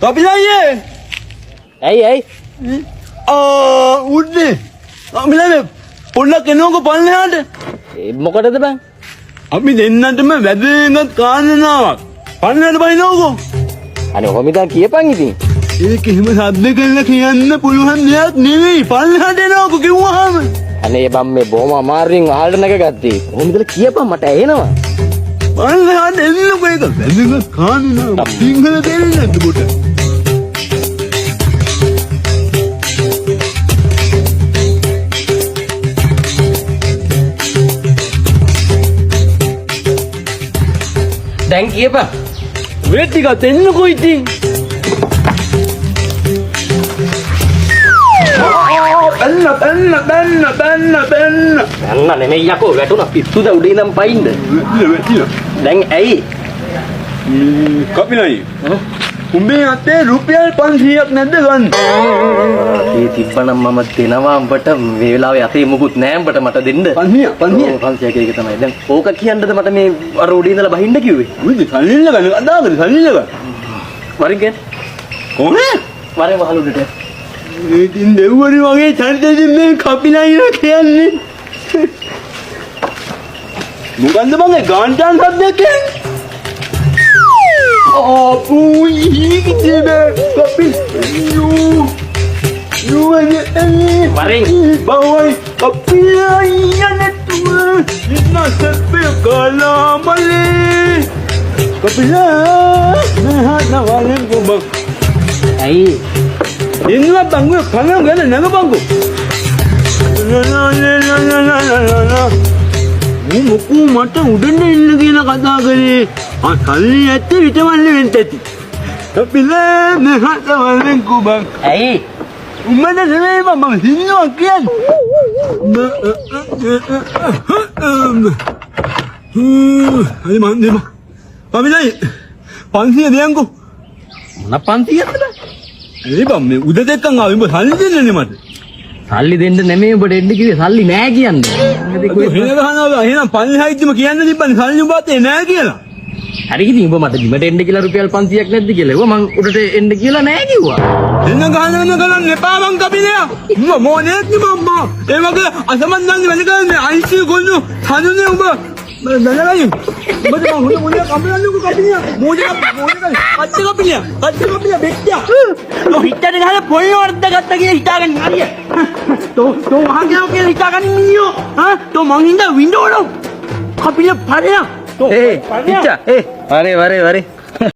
කපිලයි ඇයි උඩ්නේ කපිලයි පොඩ්ඩක් එනෝකෝ පල්ලෙහාට මොකටද බං අපි දෙන්නටම වැදගත් කාරණාවක් පල්ලෙහාට බයිනෝකෝ අනේ ඔහොම ඉතින් කියපන් ඉතින් ඒක එහෙම සද්ද කරලා කියන්න පුළුවන් දෙයක් නෙවෙයි පල්ලෙහාට එනෝකෝ කිව්වහම අනේ බම් මේ බොහොම අමාරුවෙන් අහලට නැගගත්තේ ඔහොම ඉතල කියපන් මට ඇහෙනවා පල්ලෙහාට එන්නකෝ ඒක වැදගත් කාරණාවක් සිංහල තේරෙන්නේ නැද්ද පොට දැන් කියපන් මේ ටිකත් එන්නකෝ ඉතින් බැන්න යන්න නෙමෙයි යකෝ වැටුණා පිස්සුද උඩේ ඉඳන් පයින්ද දැන් ඇයි කපිලයි උඹේ අතේ රුපියල් 500ක් නැද්ද ගන්න ඒ තිබ්බනම් මම දෙනවා උඹට මේ වෙලාවේ අතේ මුකුත් නෑ උඹට මට දෙන්න 500ක එක තමයි දැන් ඕක කියන්නද මට මේ අර උඩේ ඉඳලා බහින්න කිව්වේ උඹ සල්ලිල්ල ගන්න අදාගද සල්ලිල්ල ගන්න වරින් ගන්න කොහේ වරේ වහල උඩට ඉතින් දෙව්වරි වගේ චරිතෙදින් මේ කපිලයි කියන්නේ මොකන්ද මගේ ගාන්ටාන් සද්දයක් පුයි කපිල් වරේ බවයි කපිලයි යන්නතුම ඉන්නසෙප්පේ කලාමලේ කපිලා මහත් නවලෙන් ගොබ ඇයි ඉන්නවා බංගු කනවා ගන්න නගපංගු මොකු මට උඩන්න ඉන්න කියන කතා කරේ සල්ලි ඇත්ත විටවල්ල වෙන්න ඇති කපිලා මහත් නවලෙන් ගොබ ඇයි උඹට නෙමෙයි මම හින්නවා කියන්නේ හරි මන් දෙම කපිලයි 500 දෙයන්කෝ මොන 500ක්ද ඒ බම් මේ උද දෙකන් ආවෙ උඹ සල්ලි දෙන්නනේ මට සල්ලි දෙන්න නෙමෙයි ඔබට එන්න කිව්වේ සල්ලි නෑ කියන්නේ එහෙම ගහනවා එහෙනම් 500යිද්දිම කියන්න තිබ්බනේ සල්ලි උඹ අතේ නෑ කියලා හරි ඉතින් ඔබ මට බිමට එන්න කියලා රුපියල් 500ක් නැද්ද කියලා ඒවා මං උඩට එන්න කියලා නෑ කිව්වා එන්න ගහන්න කරන්න එපා මං කපිලයා උඹ මොනේත් නෙමම්ම ඒ වගේ අසමන්දන් වැඩ කරන්නේ අයිසි ගොන්නු හඳුනේ උඹ දැනගයි උඹට මං හොඳ මොනිය කපිලන්නු කපිලියා මොනිය කපිලියා බෙක්කියා තෝ හිටට ගහලා පොල් වර්ධ ගත්ත කියලා හිතාගන්න හරිය තෝ වහගෙන කියලා හිතාගන්න මිනියෝ තෝ මං හින්දා වින්ඩෝනෝ කපිලියා පරයා වරේ